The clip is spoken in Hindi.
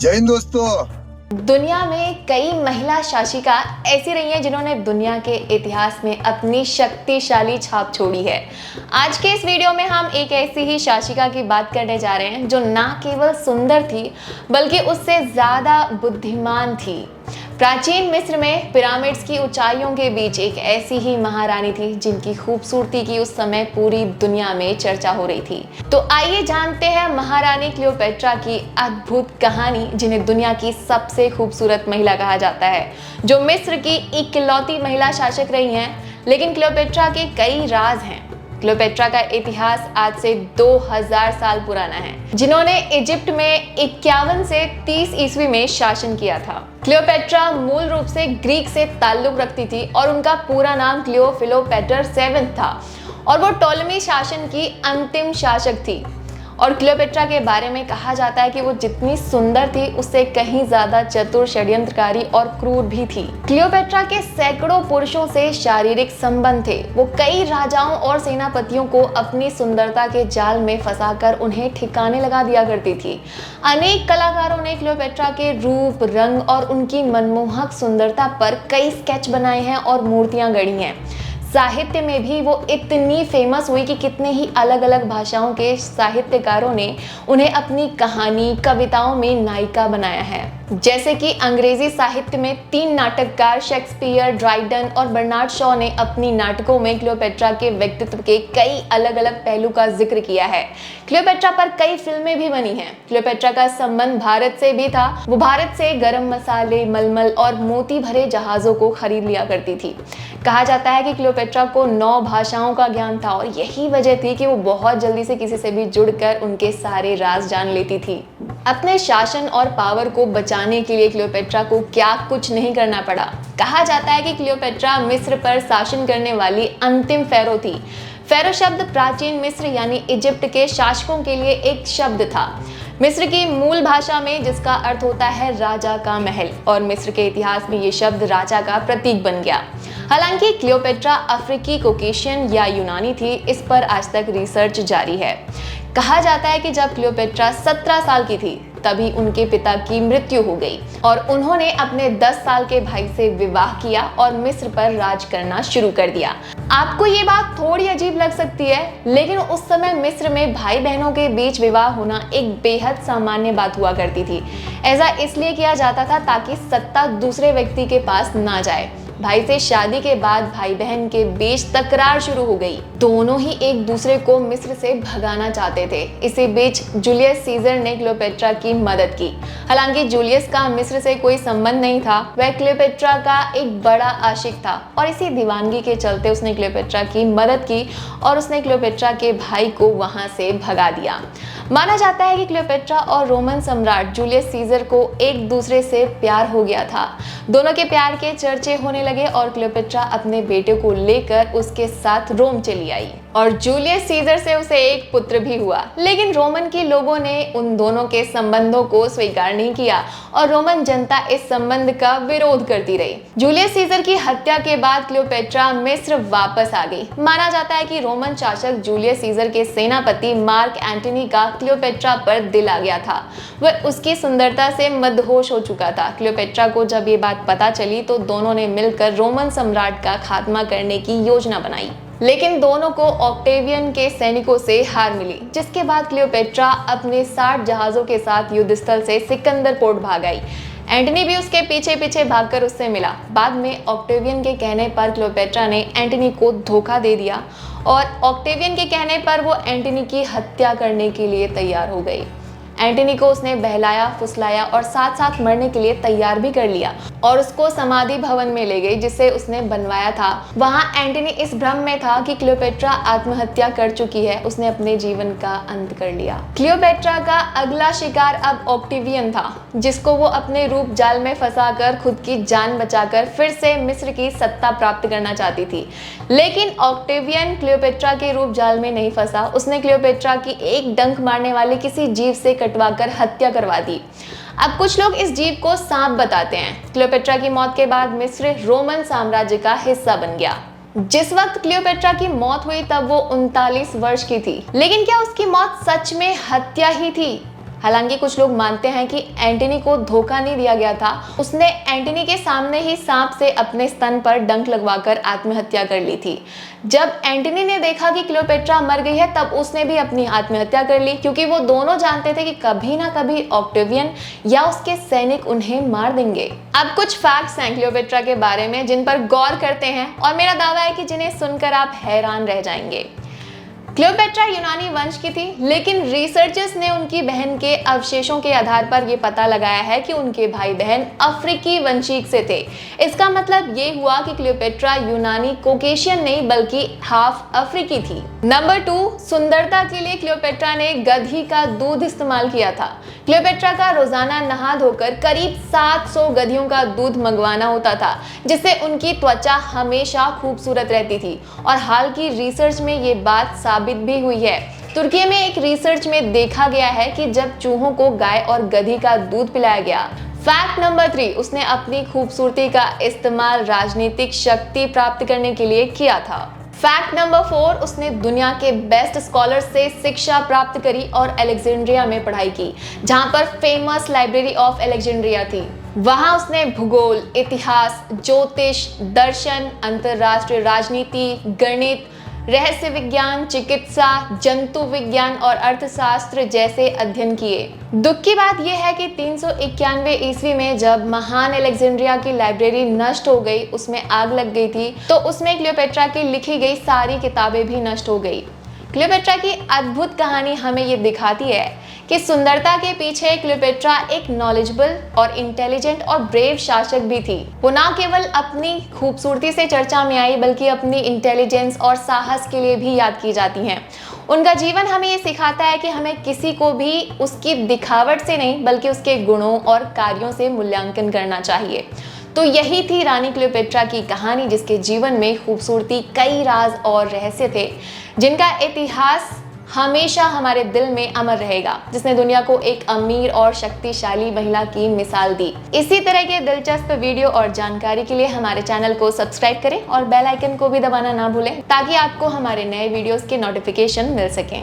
जय हिंद दोस्तों। दुनिया में कई महिला शासिका ऐसी रही हैं जिन्होंने दुनिया के इतिहास में अपनी शक्तिशाली छाप छोड़ी है। आज के इस वीडियो में हम एक ऐसी ही शासिका की बात करने जा रहे हैं जो ना केवल सुंदर थी बल्कि उससे ज्यादा बुद्धिमान थी। प्राचीन मिस्र में पिरामिड्स की ऊंचाइयों के बीच एक ऐसी ही महारानी थी जिनकी खूबसूरती की उस समय पूरी दुनिया में चर्चा हो रही थी। तो आइए जानते हैं महारानी क्लियोपेट्रा की अद्भुत कहानी, जिन्हें दुनिया की सबसे खूबसूरत महिला कहा जाता है, जो मिस्र की इकलौती महिला शासक रही हैं। लेकिन क्लियोपेट्रा के कई राज हैं। क्लियोपेट्रा का इतिहास आज से 2000 साल पुराना है, जिन्होंने इजिप्ट में 51 से 30 ईस्वी में शासन किया था। क्लियोपेट्रा मूल रूप से ग्रीक से ताल्लुक रखती थी और उनका पूरा नाम क्लियोफिलोपेटर सेवेंथ था और वो टॉलेमी शासन की अंतिम शासक थी। और क्लियोपेट्रा के बारे में कहा जाता है कि वो जितनी सुंदर थी उससे कहीं ज्यादा चतुर, षड्यंत्रकारी और क्रूर भी थी। क्लियोपेट्रा के सैकड़ों पुरुषों से शारीरिक संबंध थे। वो कई राजाओं और सेनापतियों को अपनी सुंदरता के जाल में फंसाकर उन्हें ठिकाने लगा दिया करती थी। अनेक कलाकारों ने क्लियोपेट्रा के रूप, रंग और उनकी मनमोहक सुंदरता पर कई स्केच बनाए हैं और मूर्तियां गढ़ी हैं। साहित्य में भी वो इतनी फेमस हुई कि कितने ही अलग अलग भाषाओं के साहित्यकारों ने उन्हें अपनी कहानी, कविताओं में नायिका बनाया है। जैसे कि अंग्रेजी साहित्य में 3 नाटककार शेक्सपियर, ड्राइडन और बर्नार्ड शॉ ने अपनी नाटकों में क्लियोपेट्रा के व्यक्तित्व के कई अलग अलग पहलू का जिक्र किया है। क्लियोपेट्रा पर कई फिल्में भी बनी हैं। क्लियोपेट्रा का संबंध भारत से भी था। वो भारत से गरम मसाले, मलमल और मोती भरे जहाजों को खरीद लिया करती थी। कहा जाता है कि क्लियोपेट्रा को 9 भाषाओं का ज्ञान था और यही वजह थी कि वो बहुत जल्दी से किसी से भी जुड़कर उनके सारे राज जान लेती थी। अपने शासन और पावर को बचाने के लिए क्लियोपेट्रा को क्या कुछ नहीं करना पड़ा। कहा जाता है कि क्लियोपेट्रा मिस्र पर शासन करने वाली अंतिम फेरो थी। फेरो शब्द प्राचीन मिस्र यानी इजिप्ट के शासकों के लिए एक शब्द था, मिस्र की मूल भाषा में, जिसका अर्थ होता है राजा का महल, और मिस्र के इतिहास में ये शब्द राजा का प्रतीक बन गया। हालांकि क्लियोपेट्रा अफ्रीकी, कोकेशियन या यूनानी थी, इस पर आज तक रिसर्च जारी है। कहा जाता है कि जब क्लियोपेट्रा 17 साल की थी तभी उनके पिता की मृत्यु हो गई और उन्होंने अपने 10 साल के भाई से विवाह किया और मिस्र पर राज करना शुरू कर दिया। आपको ये बात थोड़ी अजीब लग सकती है, लेकिन उस समय मिस्र में भाई बहनों के बीच विवाह होना एक बेहद सामान्य बात हुआ करती थी। ऐसा इसलिए किया जाता था ताकि सत्ता दूसरे व्यक्ति के पास ना जाए। भाई से शादी के बाद भाई बहन के बीच तकरार शुरू हो गई। दोनों ही एक दूसरे को मिस्र से भगाना चाहते थे। इसी बीच जूलियस सीजर ने क्लियोपेट्रा की मदद की। हालांकि जूलियस का मिस्र से कोई संबंध नहीं था, वह क्लियोपेट्रा का एक बड़ा आशिक था और इसी दीवानगी के चलते उसने क्लियोपेट्रा की मदद की और उसने क्लियोपेट्रा के भाई को वहां से भगा दिया। माना जाता है कि क्लियोपेट्रा और रोमन सम्राट जूलियस सीजर को एक दूसरे से प्यार हो गया था। दोनों के प्यार के चर्चे होने लगे और क्लियोपेट्रा अपने बेटे को लेकर उसके साथ रोम चली आई और जूलियस सीजर से उसे एक पुत्र भी हुआ। लेकिन रोमन के लोगों ने उन दोनों के संबंधों को स्वीकार नहीं किया और रोमन जनता इस संबंध का विरोध करती रही। जूलियस सीजर की हत्या के बाद क्लियोपेट्रा मिस्र वापस आ गई। माना जाता है कि रोमन शासक जूलियस सीजर के सेनापति मार्क एंटनी का क्लियोपेट्रा पर दिल आ गया था। वह उसकी सुंदरता से मदहोश हो चुका था। क्लियोपेट्रा को जब ये बात पता चली तो दोनों ने मिलकर रोमन सम्राट का खात्मा करने की योजना बनाई। लेकिन दोनों को ऑक्टेवियन के सैनिकों से हार मिली, जिसके बाद क्लियोपेट्रा अपने 60 जहाजों के साथ युद्ध स्थल से सिकंदर पोर्ट भाग आई। एंटनी भी उसके पीछे पीछे भागकर उससे मिला। बाद में ऑक्टेवियन के कहने पर क्लियोपेट्रा ने एंटनी को धोखा दे दिया और ऑक्टेवियन के कहने पर वो एंटनी की हत्या करने के लिए तैयार हो गई। एंटनी को उसने बहलाया, फुसलाया और साथ साथ मरने के लिए तैयार भी कर लिया और उसको समाधि भवन में ले गई जिसे उसने बनवाया था। वहां एंटनी इस भ्रम में था कि क्लियोपेट्रा आत्महत्या कर चुकी है, उसने अपने जीवन का अंत कर लिया। क्लियोपेट्रा का अगला शिकार अब ऑक्टेवियन था, जिसको वो अपने रूप जाल में फंसाकर खुद की जान बचाकर फिर से मिस्र की सत्ता प्राप्त करना चाहती थी। लेकिन ऑक्टेवियन क्लियोपेट्रा के रूप जाल में नहीं फंसा। उसने क्लियोपेट्रा की एक डंक मारने वाले किसी जीव से कटवाकर हत्या करवा दी। अब कुछ लोग इस जीव को सांप बताते हैं। क्लियोपेट्रा की मौत के बाद मिस्र रोमन साम्राज्य का हिस्सा बन गया। जिस वक्त क्लियोपेट्रा की मौत हुई तब वो 39 वर्ष की थी। लेकिन क्या उसकी मौत सच में हत्या ही थी? हालांकि कुछ लोग मानते हैं कि एंटनी को धोखा नहीं दिया गया था, उसने एंटनी के सामने ही सांप से अपने स्तन पर डंक लगवाकर आत्महत्या कर ली थी। जब एंटनी ने देखा कि क्लियोपेट्रा मर गई है तब उसने भी अपनी आत्महत्या कर ली, क्योंकि वो दोनों जानते थे कि कभी ना कभी ऑक्टेवियन या उसके सैनिक उन्हें मार देंगे। अब कुछ फैक्ट्स हैं क्लियोपेट्रा के बारे में जिन पर गौर करते हैं और मेरा दावा है कि जिन्हें सुनकर आप हैरान रह जाएंगे। क्लियोपेट्रा यूनानी वंश की थी, लेकिन रिसर्चर्स ने उनकी बहन के अवशेषों के आधार पर यह पता लगाया है कि उनके भाई बहन अफ्रीकी वंशीय से थे। इसका मतलब ये हुआ कि क्लियोपेट्रा यूनानी कोकेशियन नहीं बल्कि हाफ अफ्रीकी थी। नंबर 2, सुंदरता के लिए क्लियोपेट्रा ने गधी का दूध इस्तेमाल किया था। क्लियोपेट्रा का रोजाना नहा धोकर करीब 700 गधियों का दूध मंगवाना होता था, जिससे उनकी त्वचा हमेशा खूबसूरत रहती थी और हाल की रिसर्च में ये बात साबित भी हुई है। तुर्की में एक रिसर्च में देखा गया है कि जब चूहों को गाय और गधी का दूध पिलाया गया। फैक्ट नंबर 3, उसने अपनी खूबसूरती का इस्तेमाल राजनीतिक शक्ति प्राप्त करने के लिए किया था। फैक्ट नंबर 4, उसने दुनिया के बेस्ट स्कॉलर से शिक्षा प्राप्त करी और अलेक्जेंड्रिया में पढ़ाई की, जहां पर फेमस लाइब्रेरी ऑफ अलेक्जेंड्रिया थी। वहां उसने भूगोल, इतिहास, ज्योतिष, दर्शन, अंतरराष्ट्रीय राजनीति, गणित, रहस्य विज्ञान, चिकित्सा, जंतु विज्ञान और अर्थशास्त्र जैसे अध्ययन किए। दुख की बात यह है कि 391 ईस्वी में जब महान अलेक्जेंड्रिया की लाइब्रेरी नष्ट हो गई, उसमें आग लग गई थी, तो उसमें क्लियोपेट्रा की लिखी गई सारी किताबें भी नष्ट हो गई। क्लियोपेट्रा की अद्भुत कहानी हमें ये दिखाती है कि सुंदरता के पीछे क्लियोपेट्रा एक नॉलेजेबल और इंटेलिजेंट और ब्रेव शासक भी थी। वो न केवल अपनी खूबसूरती से चर्चा में आई बल्कि अपनी इंटेलिजेंस और साहस के लिए भी याद की जाती हैं। उनका जीवन हमें ये सिखाता है कि हमें किसी को भी उसकी दिखावट से नहीं बल्कि उसके गुणों और कार्यों से मूल्यांकन करना चाहिए। तो यही थी रानी क्लियोपेट्रा की कहानी, जिसके जीवन में खूबसूरती, कई राज और रहस्य थे जिनका इतिहास हमेशा हमारे दिल में अमर रहेगा, जिसने दुनिया को एक अमीर और शक्तिशाली महिला की मिसाल दी। इसी तरह के दिलचस्प वीडियो और जानकारी के लिए हमारे चैनल को सब्सक्राइब करें और बेल आइकन को भी दबाना ना भूलें, ताकि आपको हमारे नए वीडियोस के नोटिफिकेशन मिल सकें।